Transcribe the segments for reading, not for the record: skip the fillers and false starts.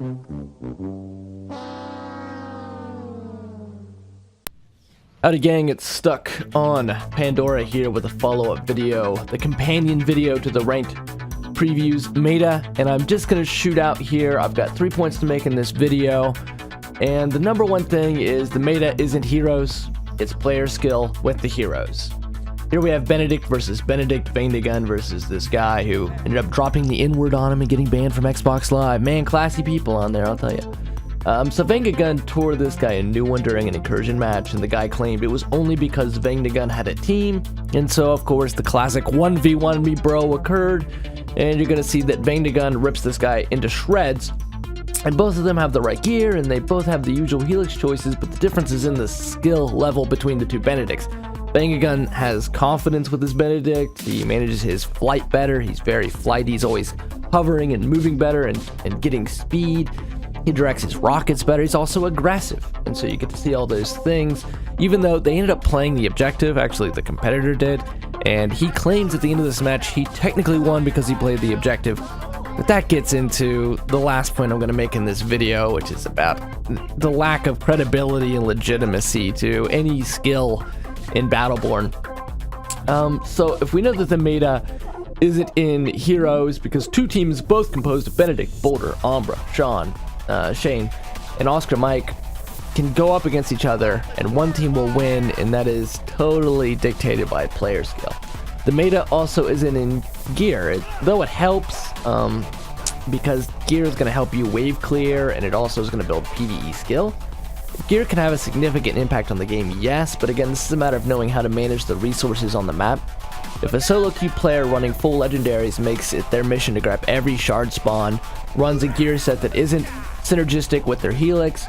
Howdy gang, it's Stuck on Pandora here with a follow-up video, the companion video to the ranked previews meta, and I'm just gonna shoot out here. I've got 3 points to make in this video, and the number one thing is the meta isn't heroes, it's player skill with the heroes. Here we have Benedict versus Benedict, Vangdagun versus this guy who ended up dropping the N-word on him and getting banned from Xbox Live. Man, classy people on there, I'll tell you. So Vangdagun tore this guy a new one during an incursion match, and the guy claimed it was only because Vangdagun had a team, and so of course the classic 1v1 me bro occurred, and you're gonna see that Vangdagun rips this guy into shreds, and both of them have the right gear, and they both have the usual helix choices, but the difference is in the skill level between the two Benedicts. Vangdagun has confidence with his Benedict, he manages his flight better, he's very flighty, he's always hovering and moving better and getting speed. He directs his rockets better, he's also aggressive, and so you get to see all those things, even though they ended up playing the objective, actually the competitor did, and he claims at the end of this match he technically won because he played the objective, but that gets into the last point I'm going to make in this video, which is about the lack of credibility and legitimacy to any skill in Battleborn. So if we know that the meta isn't in heroes because two teams both composed of Benedict, Boulder, Umbra, Shane, and Oscar Mike can go up against each other and one team will win, and that is totally dictated by player skill. The meta also isn't in gear, though it helps because gear is going to help you wave clear, and it also is going to build PvE skill. Gear can have a significant impact on the game, yes, but again, this is a matter of knowing how to manage the resources on the map. If a solo queue player running full legendaries makes it their mission to grab every shard spawn, runs a gear set that isn't synergistic with their helix,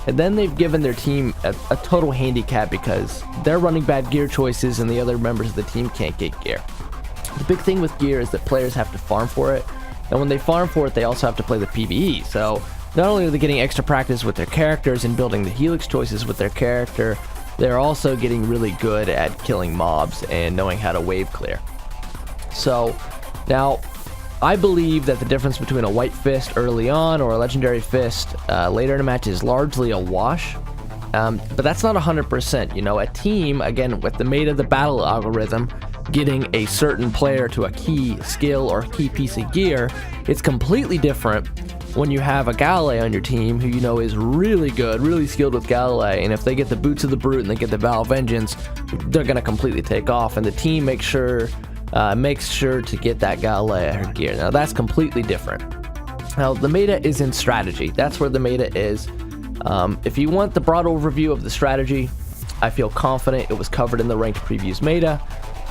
and then they've given their team a total handicap because they're running bad gear choices and the other members of the team can't get gear. The big thing with gear is that players have to farm for it, and when they farm for it they also have to play the PvE, so not only are they getting extra practice with their characters and building the helix choices with their character, they're also getting really good at killing mobs and knowing how to wave clear. So now I believe that the difference between a white fist early on or a legendary fist later in a match is largely a wash, but that's not 100%. You know, a team, again with the meta, the battle algorithm, getting a certain player to a key skill or a key piece of gear, it's completely different when you have a Galilei on your team who you know is really good, really skilled with Galilei, and if they get the Boots of the Brute and they get the Val Vengeance, they're going to completely take off, and the team makes sure to get that Galilei at her gear. Now that's completely different. Now the meta is in strategy. That's where the meta is. If you want the broad overview of the strategy, I feel confident it was covered in the ranked previews meta.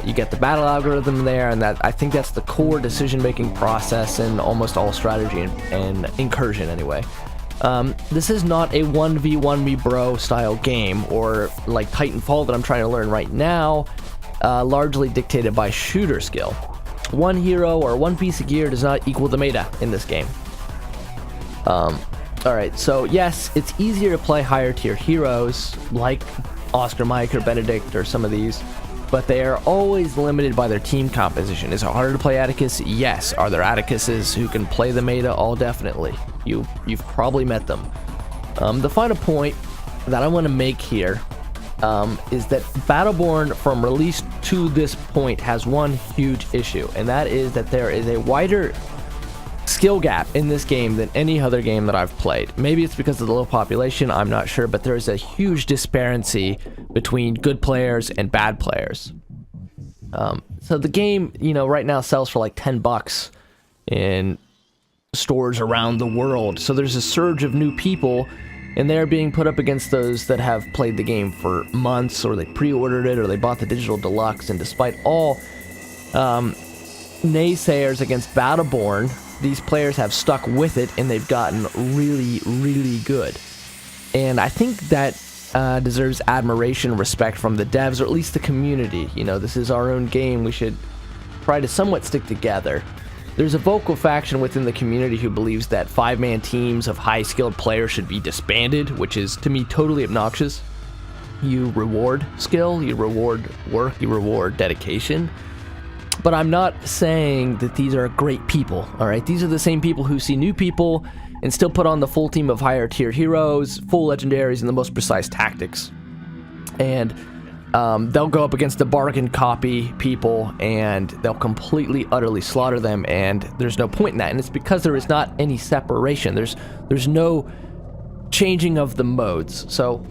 You get the battle algorithm there, and that I think that's the core decision-making process in almost all strategy and incursion anyway. This is not a 1v1 me bro style game, or like Titanfall that I'm trying to learn right now, largely dictated by shooter skill. One hero or one piece of gear does not equal the meta in this game. Alright, so yes, it's easier to play higher tier heroes like Oscar Mike or Benedict or some of these, but they are always limited by their team composition. Is it harder to play Atticus? Yes. Are there Atticuses who can play the meta? All definitely. You've probably met them. The final point that I want to make here is that Battleborn from release to this point has one huge issue, and that is that there is a wider skill gap in this game than any other game that I've played. Maybe it's because of the low population, I'm not sure, but there's a huge disparity between good players and bad players. So the game, you know, right now sells for like $10 in stores around the world. So there's a surge of new people, and they're being put up against those that have played the game for months, or they pre-ordered it, or they bought the digital deluxe. And despite all naysayers against Battleborn, these players have stuck with it, and they've gotten really, really good. And I think that deserves admiration and respect from the devs, or at least the community. You know, this is our own game. We should try to somewhat stick together. There's a vocal faction within the community who believes that 5-man teams of high-skilled players should be disbanded, which is, to me, totally obnoxious. You reward skill, you reward work, you reward dedication. But I'm not saying that these are great people, all right? These are the same people who see new people and still put on the full team of higher tier heroes, full legendaries, and the most precise tactics. And they'll go up against the bargain copy people, and they'll completely, utterly slaughter them, and there's no point in that. And it's because there is not any separation. There's no changing of the modes. So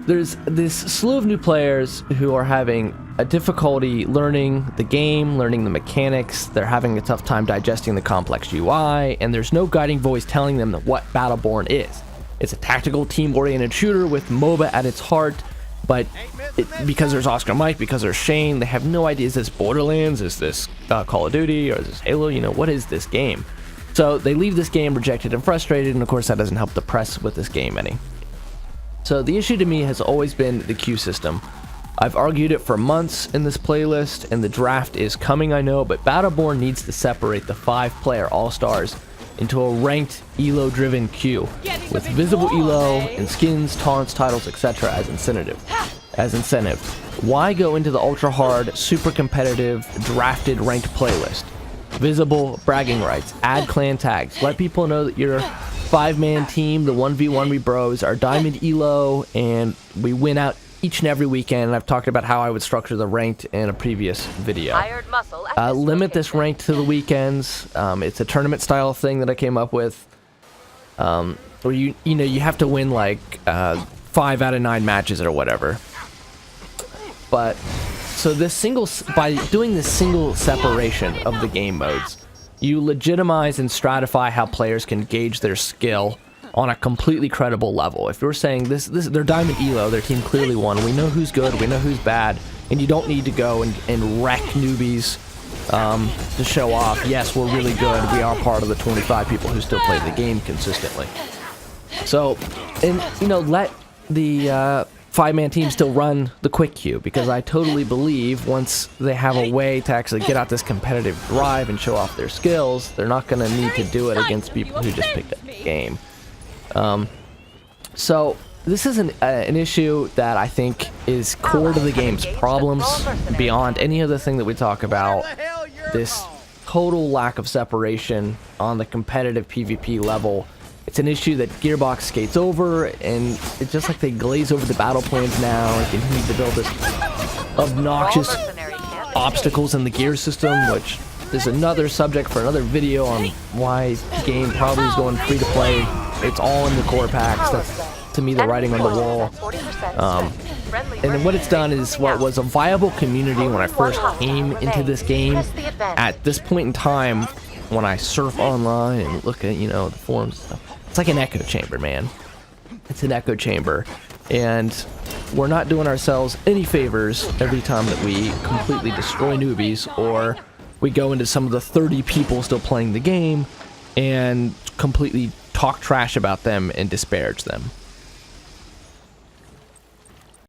there's this slew of new players who are having a difficulty learning the game, learning the mechanics. They're having a tough time digesting the complex UI, and there's no guiding voice telling them what Battleborn is. It's a tactical, team-oriented shooter with MOBA at its heart, but because there's Oscar Mike, because there's Shane, they have no idea, is this Borderlands, is this Call of Duty, or is this Halo, you know, what is this game? So they leave this game rejected and frustrated, and of course that doesn't help the press with this game any. So the issue to me has always been the queue system. I've argued it for months in this playlist, and the draft is coming, I know, but Battleborn needs to separate the 5-player All-Stars into a ranked elo-driven queue with visible elo and skins, taunts, titles, etc. as incentive. Why go into the ultra-hard, super competitive, drafted ranked playlist? Visible bragging rights, add clan tags, let people know that you're a 5-man team, the 1v1 we bros, are diamond elo, and we win out each and every weekend. And I've talked about how I would structure the ranked in a previous video. Limit this ranked to the weekends. It's a tournament style thing that I came up with, where you know you have to win like 5 out of 9 matches or whatever. But so by doing this single separation of the game modes, you legitimize and stratify how players can gauge their skill on a completely credible level. If you're saying they're diamond elo, their team clearly won, we know who's good, we know who's bad, and you don't need to go and wreck newbies to show off, yes, we're really good, we are part of the 25 people who still play the game consistently. So, and you know, let the 5-man team still run the quick queue, because I totally believe once they have a way to actually get out this competitive drive and show off their skills, they're not going to need to do it against people who just picked up the game. So this is an issue that I think is core to the game's problems, beyond any other thing that we talk about. This total lack of separation on the competitive PvP level. It's an issue that Gearbox skates over, and it's just like they glaze over the battle plans now and continue to build this obnoxious obstacles in the gear system, which is another subject for another video on why the game probably is going free to play. It's all in the core packs. That's, to me, the writing on the wall. And then what it's done is what was a viable community when I first came into this game. At this point in time, when I surf online and look at, you know, the forums and stuff, it's like an echo chamber, man. It's an echo chamber. And we're not doing ourselves any favors every time that we completely destroy newbies, or we go into some of the 30 people still playing the game and completely talk trash about them and disparage them.